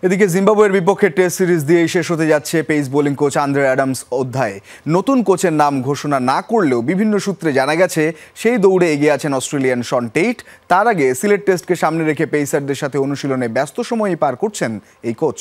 এদিকে জিম্বাবুয়ের বিপক্ষে টেস্ট সিরিজ দিয়েই শেষ হতে যাচ্ছে pace bowling coach Andre Adams অধ্যায়। নতুন কোচের নাম ঘোষণা না করলেও বিভিন্ন সূত্রে জানা গেছে সেই দৌড়ে এগিয়ে আছেন অস্ট্রেলিয়ান শন টেইট। তার আগে সিলেট টেস্টকে সামনে রেখে পেসারদের সাথে অনুশীলনে ব্যস্ত সময়ই পার করছেন এই কোচ।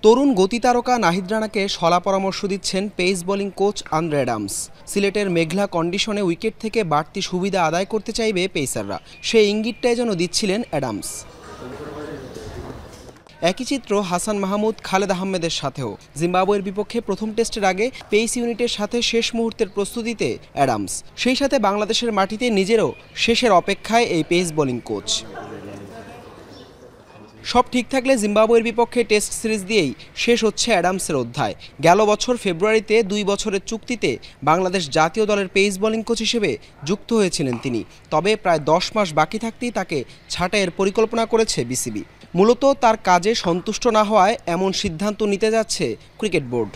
তরুণ গতিতারকা নাহিদ রানাকে শলা পরামর্শ দিচ্ছেন pace bowling coach Andre Adams. সিলেটের মেঘলা কন্ডিশনে উইকেট থেকে বাড়তি সুবিধা আদায় করতে চাইবে পেসাররা, সেই ইঙ্গিতটাই যেন দিচ্ছিলেন অ্যাডামস। একই চিত্র হাসান মাহমুদ, খালেদ আহমেদের সাথেও। জিম্বাবুয়ের বিপক্ষে প্রথম টেস্টের আগে পেস ইউনিটের সাথে শেষ মুহূর্তের প্রস্তুতিতে অ্যাডামস, সেই সাথে বাংলাদেশের মাটিতে নিজেরও শেষের অপেক্ষায় এই পেস বোলিং কোচ। সব ঠিক থাকলে জিম্বাবুয়ের বিপক্ষে টেস্ট সিরিজ দিয়েই শেষ হচ্ছে অ্যাডামসের অধ্যায়। গেল বছর ফেব্রুয়ারিতে 2 বছরের চুক্তিতে বাংলাদেশ জাতীয় দলের পেস বোলিং কোচ হিসেবে যুক্ত হয়েছিলেন তিনি। তবে প্রায় 10 মাস বাকি থাকতেই তাকে ছাঁটাইয়ের পরিকল্পনা করেছে বিসিবি। মূলত তার কাজে সন্তুষ্ট না হওয়ায় এমন সিদ্ধান্ত নিতে যাচ্ছে ক্রিকেট বোর্ড।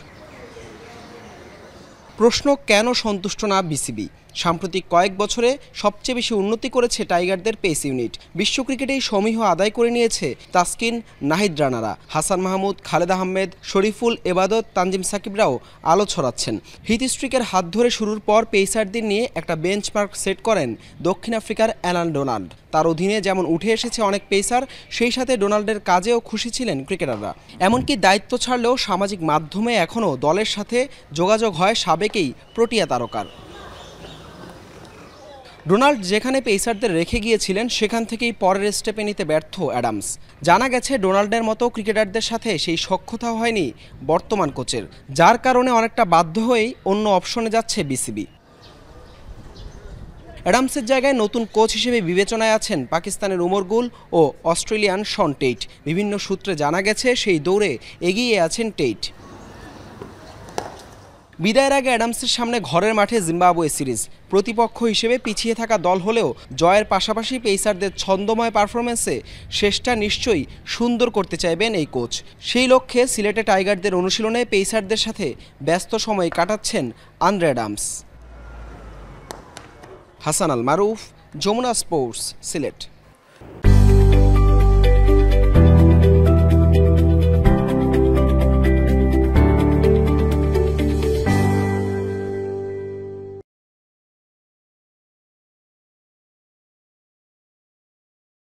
প্রশ্ন, কেন সন্তুষ্ট না বিসিবি? সাম্প্রতিক কয়েক বছরে সবচেয়ে বেশি উন্নতি করেছে টাইগারদের পেস ইউনিট। বিশ্ব ক্রিকেটেই সমীহ আদায় করে নিয়েছে তাসকিন, নাহিদ রানারা। হাসান মাহমুদ, খালেদ আহমেদ, শরীফুল, এবাদত, তানজিম সাকিবরাও আলো ছড়াচ্ছেন। হিট স্ট্রিকের হাত ধরে শুরুর পর পেসারদের নিয়ে একটা বেঞ্চমার্ক সেট করেন দক্ষিণ আফ্রিকার অ্যালান ডোনাল্ড। তার অধীনে যেমন উঠে এসেছে অনেক পেসার, সেই সাথে ডোনাল্ডের কাজেও খুশি ছিলেন ক্রিকেটাররা। এমনকি দায়িত্ব ছাড়লেও সামাজিক মাধ্যমে এখনও দলের সাথে যোগাযোগ হয় সাবেকেই প্রোটিয়া তারকার। ডোনাল্ড যেখানে পেসারদের রেখে গিয়েছিলেন সেখান থেকেই পরের স্টেপে নিতে ব্যর্থ অ্যাডামস। জানা গেছে ডোনাল্ডের মতো ক্রিকেটারদের সাথে সেই সখ্যতা হয়নি বর্তমান কোচের, যার কারণে অনেকটা বাধ্য হয়েই অন্য অপশনে যাচ্ছে বিসিবি। অ্যাডামসের জায়গায় নতুন কোচ হিসেবে বিবেচনায় আছেন পাকিস্তানের উমর গুল ও অস্ট্রেলিয়ান শন টেইট। বিভিন্ন সূত্রে জানা গেছে সেই দৌড়ে এগিয়ে আছেন টেইট। বিদায়ের আগে অ্যাডামসের সামনে ঘরের মাঠে জিম্বাবুয়ে সিরিজ। প্রতিপক্ষ হিসেবে পিছিয়ে থাকা দল হলেও জয়ের পাশাপাশি পেসারদের ছন্দময় পারফরমেন্সে শেষটা নিশ্চয়ই সুন্দর করতে চাইবেন এই কোচ। সেই লক্ষ্যে সিলেটে টাইগারদের অনুশীলনে পেসারদের সাথে ব্যস্ত সময় কাটাচ্ছেন আন্দ্রে অ্যাডামস। হাসান আল মারুফ, যমুনা স্পোর্টস, সিলেট।